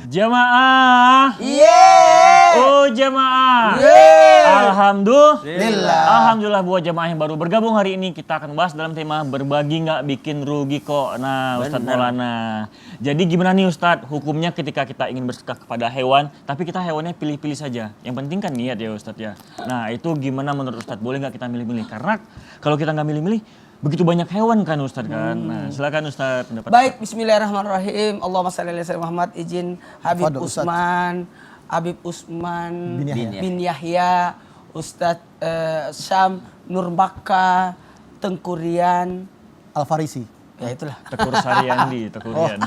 Jamaah. Yeay. Oh jamaah. Yeay. Alhamdulillah buat jamaah yang baru bergabung hari ini. Kita akan bahas dalam tema berbagi nggak bikin rugi kok. Nah Ustadz Maulana. Jadi gimana nih Ustadz hukumnya ketika kita ingin bersedekah kepada hewan. Tapi kita hewannya pilih-pilih saja. Yang penting kan niat ya Ustadz ya. Nah itu gimana menurut Ustadz? Boleh nggak kita milih-milih? Karena kalau kita nggak milih-milih begitu banyak hewan kan Ustadz kan. Nah silakan Ustadz pendapat. Baik, bismillahirrahmanirrahim. Allahumma shalli ala sayyidina Muhammad. Izin Habib Usman bin Yahya, Ustadz Syam Nurbaka, Tengkurian Al-Farisi. Ya itulah. Tekur Sariandi, Tekurian.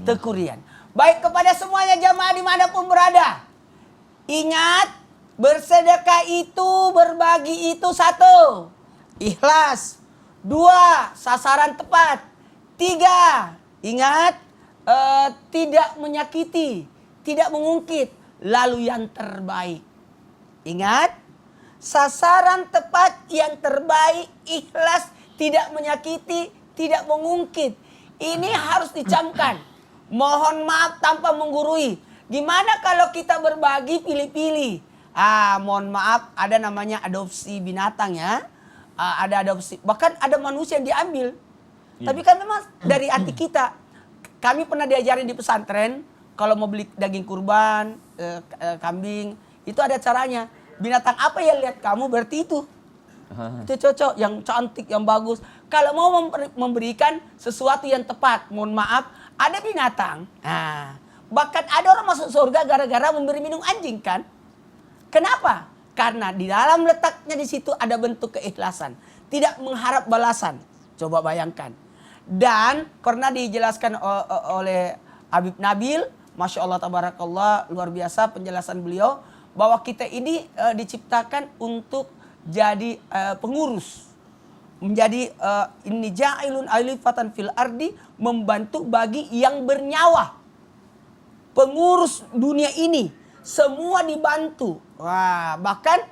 Tekurian. Baik, kepada semuanya jamaah dimanapun berada. Ingat, bersedekah itu, berbagi itu satu. Ikhlas. 2. Sasaran tepat. 3. Ingat, tidak menyakiti, tidak mengungkit. Lalu yang terbaik. Ingat, sasaran tepat yang terbaik, ikhlas, tidak menyakiti, tidak mengungkit. Ini harus dicamkan. Mohon maaf tanpa menggurui. Gimana kalau kita berbagi pilih-pilih? Mohon maaf, ada namanya adopsi binatang ya. Ada adopsi, bahkan ada manusia yang diambil. Tapi kan memang dari hati kita. Kami pernah diajarin di pesantren, kalau mau beli daging kurban, kambing, itu ada caranya. Binatang apa yang lihat kamu berarti itu. Itu cocok, yang cantik, yang bagus. Kalau mau memberikan sesuatu yang tepat, mohon maaf, ada binatang. Bahkan ada orang masuk surga gara-gara memberi minum anjing kan. Kenapa? Karena di dalam letaknya di situ ada bentuk keikhlasan. Tidak mengharap balasan. Coba bayangkan. Dan pernah dijelaskan oleh Habib Nabil. Masya Allah, tabarakallah, luar biasa penjelasan beliau. Bahwa kita ini diciptakan untuk jadi pengurus. Menjadi ini ja'ilun alifatan fil ardi. Membantu bagi yang bernyawa. Pengurus dunia ini. Semua dibantu. Wah, bahkan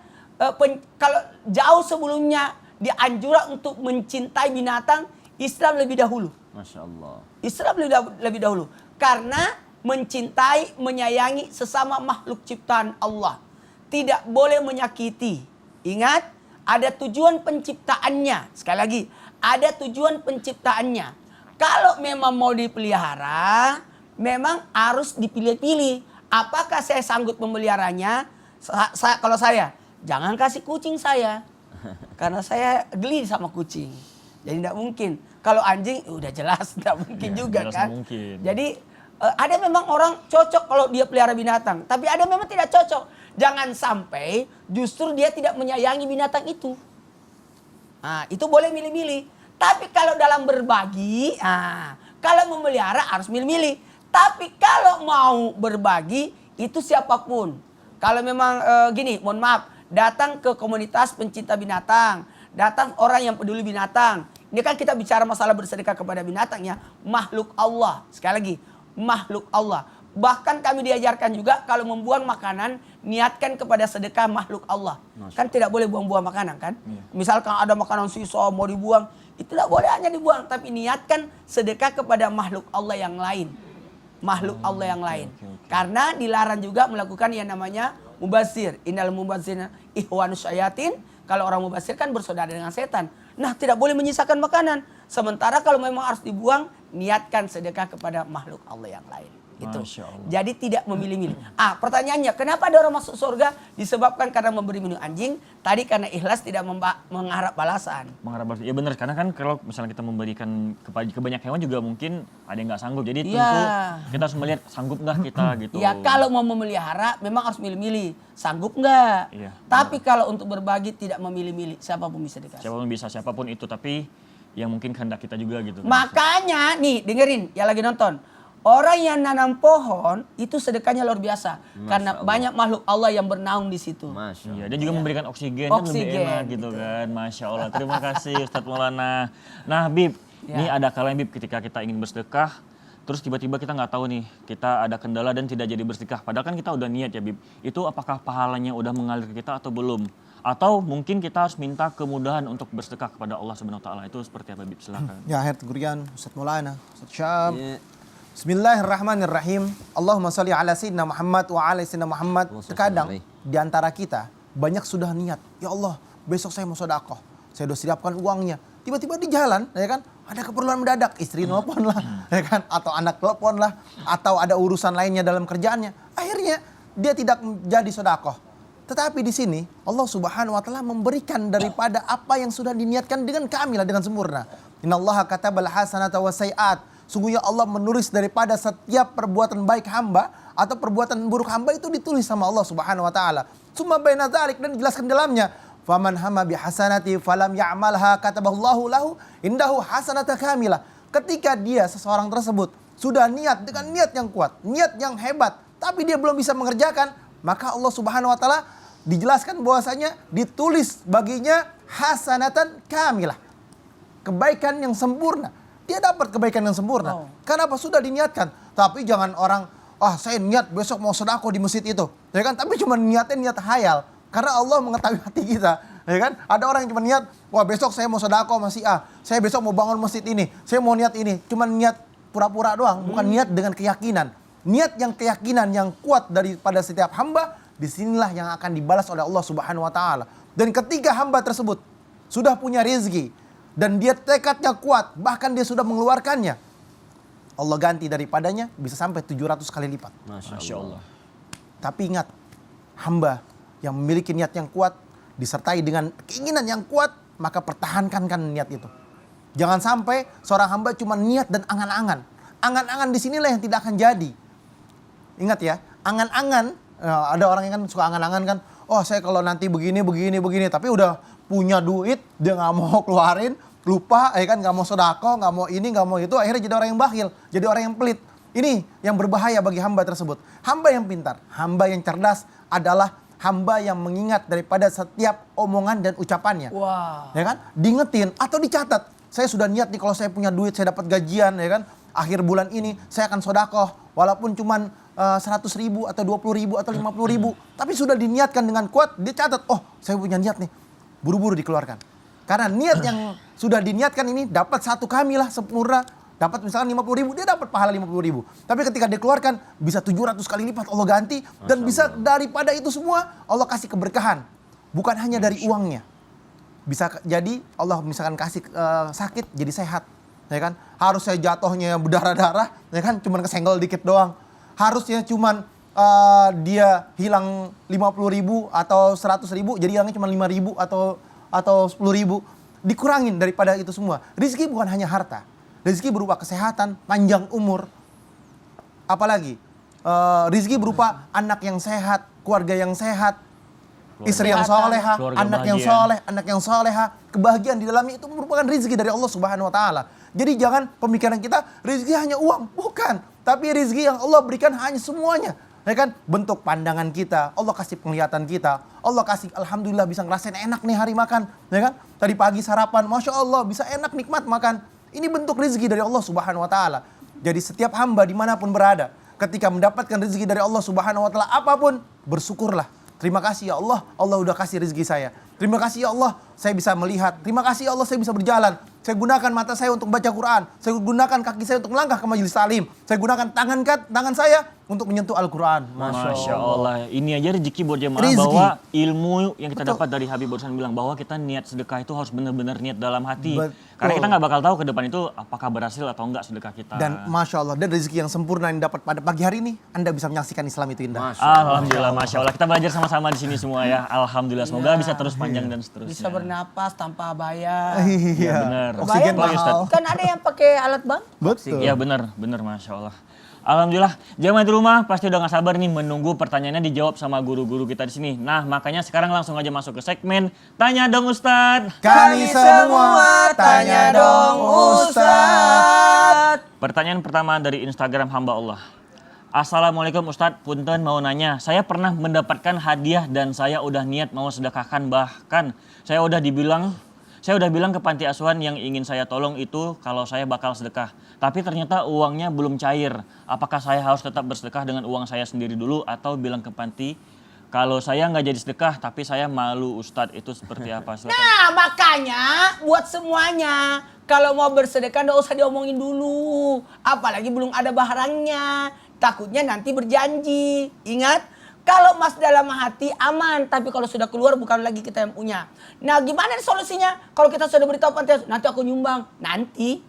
kalau jauh sebelumnya dianjurkan untuk mencintai binatang, Islam lebih dahulu. Masya Allah. Islam lebih dahulu. Karena mencintai, menyayangi sesama makhluk ciptaan Allah. Tidak boleh menyakiti. Ingat, ada tujuan penciptaannya. Sekali lagi, ada tujuan penciptaannya. Kalau memang mau dipelihara, memang harus dipilih-pilih. Apakah saya sanggup memeliharanya? Kalau saya, jangan kasih kucing saya. Karena saya geli sama kucing. Jadi tidak mungkin. Kalau anjing udah jelas tidak mungkin juga kan. Mungkin. Jadi ada memang orang cocok kalau dia pelihara binatang. Tapi ada memang tidak cocok. Jangan sampai justru dia tidak menyayangi binatang itu. Itu boleh milih-milih. Tapi kalau dalam berbagi, kalau memelihara harus milih-milih. Tapi kalau mau berbagi, itu siapapun. Kalau memang gini, mohon maaf, datang ke komunitas pencinta binatang, datang orang yang peduli binatang. Ini kan kita bicara masalah bersedekah kepada binatang ya, makhluk Allah. Sekali lagi, makhluk Allah. Bahkan kami diajarkan juga kalau membuang makanan, niatkan kepada sedekah makhluk Allah. Kan tidak boleh buang-buang makanan kan. Misalkan ada makanan sisa mau dibuang, itu tidak boleh hanya dibuang. Tapi niatkan sedekah kepada makhluk Allah yang lain. Makhluk Allah yang lain. Karena dilarang juga melakukan yang namanya mubazir. Innal mubazirina ikhwanus syayatin. Kalau orang mubazir kan bersaudara dengan setan. Nah, tidak boleh menyisakan makanan. Sementara kalau memang harus dibuang, niatkan sedekah kepada makhluk Allah yang lain. Itu. Jadi tidak memilih-milih. Pertanyaannya, kenapa ada orang masuk surga? Disebabkan karena memberi minum anjing. Tadi karena ikhlas tidak mengharap balasan. Ya benar, karena kan kalau misalnya kita memberikan ke banyak hewan juga mungkin ada yang nggak sanggup. Jadi tentu kita harus melihat sanggup nggak kita gitu. Ya kalau mau memelihara memang harus milih-milih. Sanggup nggak? Tapi kalau untuk berbagi tidak memilih-milih. Siapapun bisa dikasih. Siapapun bisa, siapapun itu. Tapi yang mungkin kehendak kita juga gitu. Makanya nih dengerin yang lagi nonton. Orang yang nanam pohon itu sedekahnya luar biasa. Karena banyak makhluk Allah yang bernaung di situ. Iya, dia juga memberikan oksigen kan lebih enak gitu kan. Masya Allah. Terima kasih Ustadz Maulana. Nah Bib, ini ada kalanya Bib ketika kita ingin bersedekah. Terus tiba-tiba kita nggak tahu nih, kita ada kendala dan tidak jadi bersedekah. Padahal kan kita udah niat ya Bib. Itu apakah pahalanya udah mengalir ke kita atau belum? Atau mungkin kita harus minta kemudahan untuk bersedekah kepada Allah Subhanahu wa taala. Itu seperti apa Bib? Silakan. Ya, akhir tegurian Ustadz Maulana, Ustadz Syam. Bismillahirrahmanirrahim. Allahumma sholli ala sayyidina Muhammad wa ala sayyidina Muhammad. Terkadang di antara kita banyak sudah niat, ya Allah, besok saya mau sedekah. Saya sudah siapkan uangnya. Tiba-tiba di jalan, ya kan, ada keperluan mendadak, istri nelpon lah, ya kan, atau anak telepon lah, atau ada urusan lainnya dalam kerjaannya. Akhirnya dia tidak jadi sedekah. Tetapi di sini Allah Subhanahu wa taala memberikan daripada apa yang sudah diniatkan dengan kamilah, dengan sempurna. Innallaha katabal hasanata wasai'at. Sungguhnya Allah menulis daripada setiap perbuatan baik hamba atau perbuatan buruk hamba itu ditulis sama Allah Subhanahu wa taala. Summa baina dzalik, dan dijelaskan dalamnya, faman hamma bihasanati falam ya'malha kataballahu lahu indahu hasanata kamilah. Ketika dia seseorang tersebut sudah niat dengan niat yang kuat, niat yang hebat, tapi dia belum bisa mengerjakan, maka Allah Subhanahu wa taala dijelaskan bahwasanya ditulis baginya hasanatan kamilah. Kebaikan yang sempurna. Dia dapat kebaikan yang sempurna. Kenapa? Sudah diniatkan. Tapi jangan orang, saya niat besok mau sedekah di masjid itu. Ya kan? Tapi cuma niatnya niat hayal. Karena Allah mengetahui hati kita. Ya kan? Ada orang yang cuma niat, besok saya mau sedekah sama si A. Saya besok mau bangun masjid ini. Saya mau niat ini. Cuma niat pura-pura doang. Bukan niat dengan keyakinan. Niat yang keyakinan yang kuat daripada setiap hamba, disinilah yang akan dibalas oleh Allah Subhanahu wa taala. Dan ketika hamba tersebut sudah punya rezeki dan dia tekadnya kuat, bahkan dia sudah mengeluarkannya, Allah ganti daripadanya bisa sampai 700 kali lipat. Masya Allah. Tapi ingat, hamba yang memiliki niat yang kuat disertai dengan keinginan yang kuat, maka pertahankan niat itu. Jangan sampai seorang hamba cuma niat dan angan-angan. Angan-angan di sinilah yang tidak akan jadi. Ingat ya, angan-angan, ada orang yang kan suka angan-angan kan, saya kalau nanti begini, tapi udah punya duit, dia nggak mau keluarin, lupa, ya kan, nggak mau sedekah, nggak mau ini, nggak mau itu, akhirnya jadi orang yang bakhil, jadi orang yang pelit. Ini yang berbahaya bagi hamba tersebut. Hamba yang pintar, hamba yang cerdas adalah hamba yang mengingat daripada setiap omongan dan ucapannya. Ya kan, diingetin atau dicatat. Saya sudah niat nih kalau saya punya duit, saya dapat gajian, ya kan, akhir bulan ini saya akan sedekah, walaupun cuman 100.000 atau 20.000 atau 50.000, tapi sudah diniatkan dengan kuat, dia catat, saya punya niat nih, buru-buru dikeluarkan. Karena niat yang sudah diniatkan ini dapat satu kamilah sempurna, dapat misalkan 50.000, dia dapat pahala 50.000. Tapi ketika dikeluarkan bisa 700 kali lipat Allah ganti, dan bisa daripada itu semua Allah kasih keberkahan, bukan hanya dari uangnya. Bisa jadi Allah misalkan kasih sakit jadi sehat, ya kan? Harusnya jatuhnya berdarah-darah, ya kan? Cuman kesenggol dikit doang. Harusnya cuman dia hilang 50.000 atau 100.000, jadi hilangnya cuma 5.000 atau 10.000. Dikurangin daripada itu semua. Rizki bukan hanya harta. Rizki berupa kesehatan, panjang umur. Apalagi rizki berupa anak yang sehat, keluarga yang sehat, istri yang soleha, anak yang soleh, anak yang soleha. Kebahagiaan di dalamnya itu merupakan rizki dari Allah Subhanahu wa taala. Jadi jangan pemikiran kita rizki hanya uang, bukan. Tapi rizki yang Allah berikan hanya semuanya. Ya kan? Bentuk pandangan kita, Allah kasih penglihatan kita, Allah kasih alhamdulillah bisa ngerasain enak nih hari makan. Ya kan? Tadi pagi sarapan, Masya Allah bisa enak nikmat makan. Ini bentuk rizki dari Allah Subhanahu wa taala. Jadi setiap hamba dimanapun berada, ketika mendapatkan rizki dari Allah Subhanahu wa taala apapun, bersyukurlah. Terima kasih ya Allah, Allah udah kasih rezeki saya. Terima kasih ya Allah, saya bisa melihat. Terima kasih ya Allah, saya bisa berjalan. Saya gunakan mata saya untuk baca Quran. Saya gunakan kaki saya untuk melangkah ke majelis taklim. Saya gunakan tangan saya untuk menyentuh Al-Quran. Masya Allah. Ini aja rezeki buat jemaah, bahwa ilmu yang kita dapat dari Habib barusan bilang bahwa kita niat sedekah itu harus benar-benar niat dalam hati. Karena kita nggak bakal tahu ke depan itu apakah berhasil atau enggak sedekah kita. Dan Masya Allah, dan rezeki yang sempurna yang dapat pada pagi hari ini, Anda bisa menyaksikan Islam itu indah. Alhamdulillah, Masya Allah. Kita belajar sama-sama di sini semua ya. Alhamdulillah, semoga bisa terus panjang dan seterusnya. Bisa bernapas tanpa bayar. Iya benar. Oksigen Kebayang, mahal. Kan ada yang pakai alat bantu. Betul. Iya benar, Masya Allah. Alhamdulillah, jamaah di rumah pasti udah gak sabar nih menunggu pertanyaannya dijawab sama guru-guru kita di sini. Nah, makanya sekarang langsung aja masuk ke segmen Tanya Dong Ustadz. Kami semua tanya dong Ustadz. Pertanyaan pertama dari Instagram hamba Allah. Assalamualaikum Ustadz, punten mau nanya. Saya pernah mendapatkan hadiah dan saya udah niat mau sedekahkan, bahkan saya udah bilang ke panti asuhan yang ingin saya tolong itu kalau saya bakal sedekah. Tapi ternyata uangnya belum cair. Apakah saya harus tetap bersedekah dengan uang saya sendiri dulu atau bilang ke panti Kalau saya nggak jadi sedekah, tapi saya malu Ustadz, itu seperti apa? Silakan. Nah, makanya buat semuanya, kalau mau bersedekah nggak usah diomongin dulu. Apalagi belum ada barangnya. Takutnya nanti berjanji. Ingat, kalau mas dalam hati aman, tapi kalau sudah keluar bukan lagi kita yang punya. Nah, gimana solusinya? Kalau kita sudah beritahu pantai, nanti aku nyumbang. Nanti,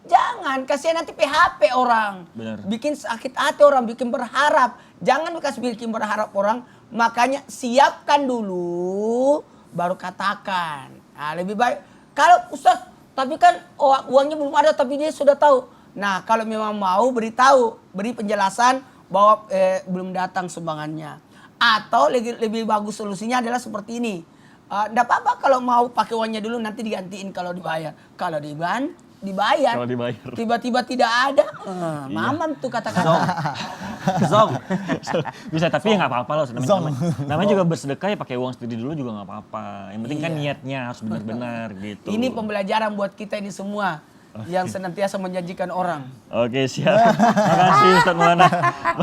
jangan. Kasihan nanti PHP orang. Benar. Bikin sakit hati orang, bikin berharap. Jangan bikin berharap orang. Makanya siapkan dulu, baru katakan. Nah, lebih baik. Kalau Ustaz, tapi kan uangnya belum ada, tapi dia sudah tahu. Nah, kalau memang mau beritahu, beri penjelasan bahwa belum datang sumbangannya. Atau lebih bagus solusinya adalah seperti ini. Nggak apa-apa kalau mau pakai uangnya dulu, nanti digantiin kalau dibayar. Kalau dibayar. Kalau dibayar. Tiba-tiba tidak ada. Mamam tuh kata-kata. Zong. Bisa, tapi ya nggak apa-apa loh. Zong. Namanya juga bersedekah ya pakai uang sendiri dulu juga nggak apa-apa. Yang penting kan niatnya harus benar-benar gitu. Ini pembelajaran buat kita ini semua. Yang senantiasa menjanjikan orang. Oke, siap. Terima kasih Ustadz Maulana.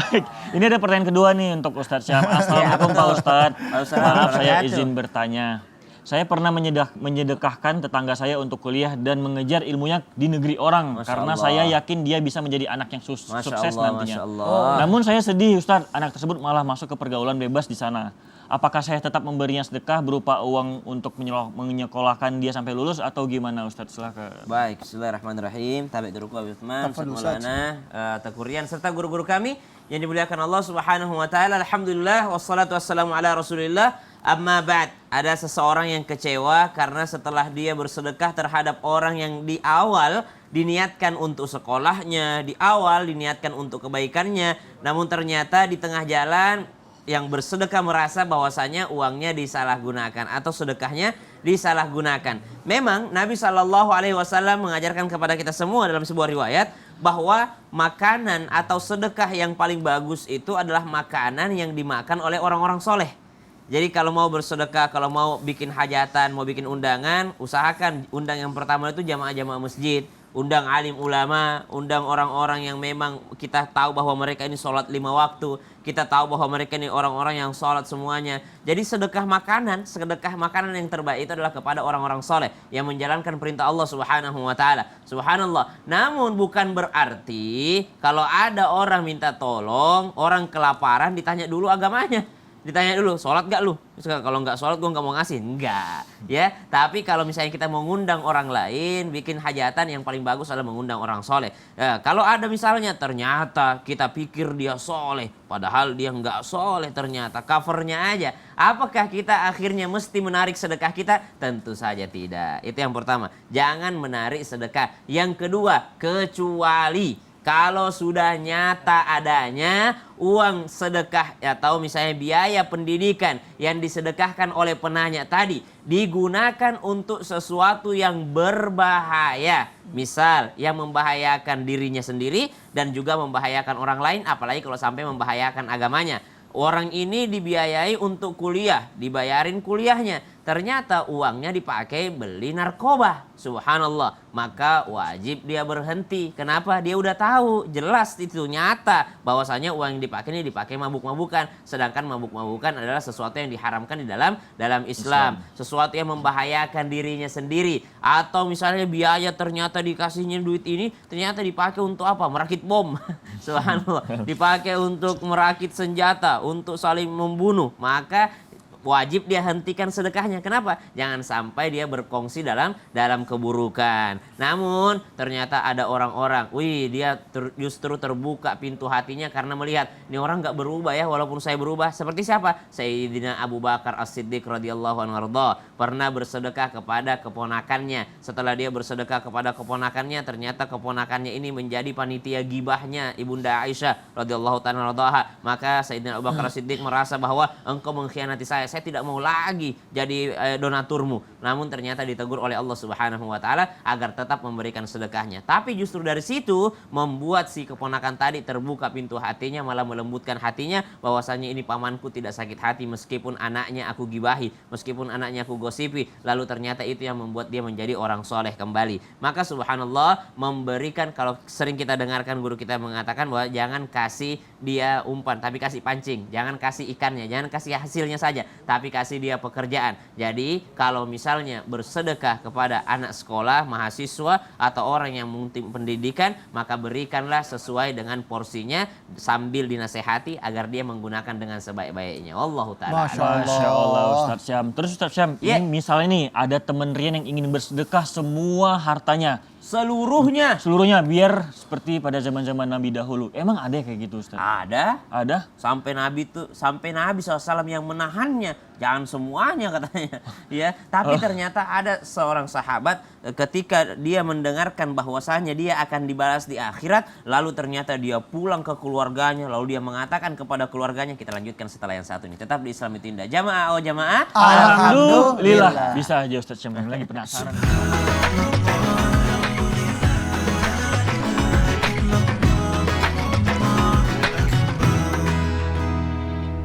Baik, ini ada pertanyaan kedua nih untuk Ustadz Syam. Assalamualaikum Pak Ustadz. Maaf saya izin bertanya. Saya pernah menyedekahkan tetangga saya untuk kuliah dan mengejar ilmunya di negeri orang. Masya Karena Allah. saya yakin dia bisa menjadi anak yang Masya sukses Allah, nantinya. Masya Allah. Namun saya sedih Ustadz, anak tersebut malah masuk ke pergaulan bebas di sana. Apakah saya tetap memberinya sedekah berupa uang untuk menyekolahkan dia sampai lulus atau gimana Ustadz? Silakan. Baik, bismillahirrahmanirrahim. Tabi Duruku Abi Uthman, Ustaz Tafadhol, Maulana, Takurian, serta guru-guru kami yang dimuliakan Allah Subhanahu wa taala. Alhamdulillah wassalatu wassalamu ala Rasulillah. Amma ba'd. Ada seseorang yang kecewa karena setelah dia bersedekah terhadap orang yang di awal diniatkan untuk sekolahnya, di awal diniatkan untuk kebaikannya, namun ternyata di tengah jalan yang bersedekah merasa bahwasanya uangnya disalahgunakan atau sedekahnya disalahgunakan. Memang Nabi SAW mengajarkan kepada kita semua dalam sebuah riwayat bahwa makanan atau sedekah yang paling bagus itu adalah makanan yang dimakan oleh orang-orang soleh. Jadi kalau mau bersedekah, kalau mau bikin hajatan, mau bikin undangan, usahakan undang yang pertama itu jamaah-jamaah masjid. Undang alim ulama, undang orang-orang yang memang kita tahu bahwa mereka ini sholat 5 waktu. Kita tahu bahwa mereka ini orang-orang yang sholat semuanya. Jadi sedekah makanan yang terbaik itu adalah kepada orang-orang soleh yang menjalankan perintah Allah Subhanahu wa taala. Subhanallah. Namun bukan berarti kalau ada orang minta tolong, orang kelaparan ditanya dulu agamanya. Ditanya dulu, sholat gak lu? Kalau nggak sholat gue nggak mau ngasih. Enggak. Ya. Tapi kalau misalnya kita mengundang orang lain, bikin hajatan, yang paling bagus adalah mengundang orang soleh. Ya, kalau ada misalnya ternyata kita pikir dia soleh, padahal dia nggak soleh ternyata, covernya aja. Apakah kita akhirnya mesti menarik sedekah kita? Tentu saja tidak. Itu yang pertama. Jangan menarik sedekah. Yang kedua, kecuali kalau sudah nyata adanya uang sedekah atau misalnya biaya pendidikan yang disedekahkan oleh penanya tadi digunakan untuk sesuatu yang berbahaya. Misal yang membahayakan dirinya sendiri dan juga membahayakan orang lain, apalagi kalau sampai membahayakan agamanya. Orang ini dibiayai untuk kuliah, dibayarin kuliahnya. Ternyata uangnya dipakai beli narkoba. Subhanallah. Maka wajib dia berhenti. Kenapa? Dia udah tahu, jelas itu nyata bahwasanya uang yang dipakai ini dipakai mabuk-mabukan. Sedangkan mabuk-mabukan adalah sesuatu yang diharamkan di dalam Islam. Sesuatu yang membahayakan dirinya sendiri. Atau misalnya biaya ternyata dikasihnya duit ini ternyata dipakai untuk apa? Merakit bom. Subhanallah. Dipakai untuk merakit senjata, untuk saling membunuh. Maka wajib dia hentikan sedekahnya. Kenapa? Jangan sampai dia berkongsi dalam keburukan. Namun ternyata ada orang-orang, dia justru terbuka pintu hatinya karena melihat ini orang nggak berubah ya, walaupun saya berubah. Seperti siapa? Sayyidina Abu Bakar As-Siddiq radhiyallahu anhu pernah bersedekah kepada keponakannya. Setelah dia bersedekah kepada keponakannya, ternyata keponakannya ini menjadi panitia gibahnya Ibunda Aisyah radhiyallahu ta'ala anha. Maka Sayyidina Abu Bakar As-Siddiq merasa bahwa engkau mengkhianati saya tidak mau lagi jadi donaturmu. Namun ternyata ditegur oleh Allah Subhanahu wa taala agar tetap memberikan sedekahnya. Tapi justru dari situ membuat si keponakan tadi terbuka pintu hatinya, malah melembutkan hatinya bahwasanya ini pamanku tidak sakit hati meskipun anaknya aku gibahi, meskipun anaknya aku gosipi. Lalu ternyata itu yang membuat dia menjadi orang soleh kembali. Maka subhanallah, memberikan, kalau sering kita dengarkan guru kita mengatakan bahwa jangan kasih dia umpan, tapi kasih pancing. Jangan kasih ikannya, jangan kasih hasilnya saja, tapi kasih dia pekerjaan. Jadi kalau misalnya bersedekah kepada anak sekolah, mahasiswa, atau orang yang mengutip pendidikan, maka berikanlah sesuai dengan porsinya sambil dinasehati agar dia menggunakan dengan sebaik-baiknya. Wallahu ta'ala. Masya Allah Ustadz Syam. Terus Ustadz Syam, Ya. ini misalnya nih ada temen Rian yang ingin bersedekah semua hartanya. Seluruhnya. Biar seperti pada zaman-zaman Nabi dahulu. Emang ada kayak gitu Ustadz? Ada. Ada? Sampai Nabi SAW yang menahannya, jangan semuanya katanya, ya. Tapi ternyata ada seorang sahabat ketika dia mendengarkan bahwasanya dia akan dibalas di akhirat, lalu ternyata dia pulang ke keluarganya, lalu dia mengatakan kepada keluarganya. Kita lanjutkan setelah yang satu ini. Tetap di Islam itu Indah. Jamaah, oh jamaah. Alhamdulillah. Bisa aja Ustadz Syam, lagi penasaran.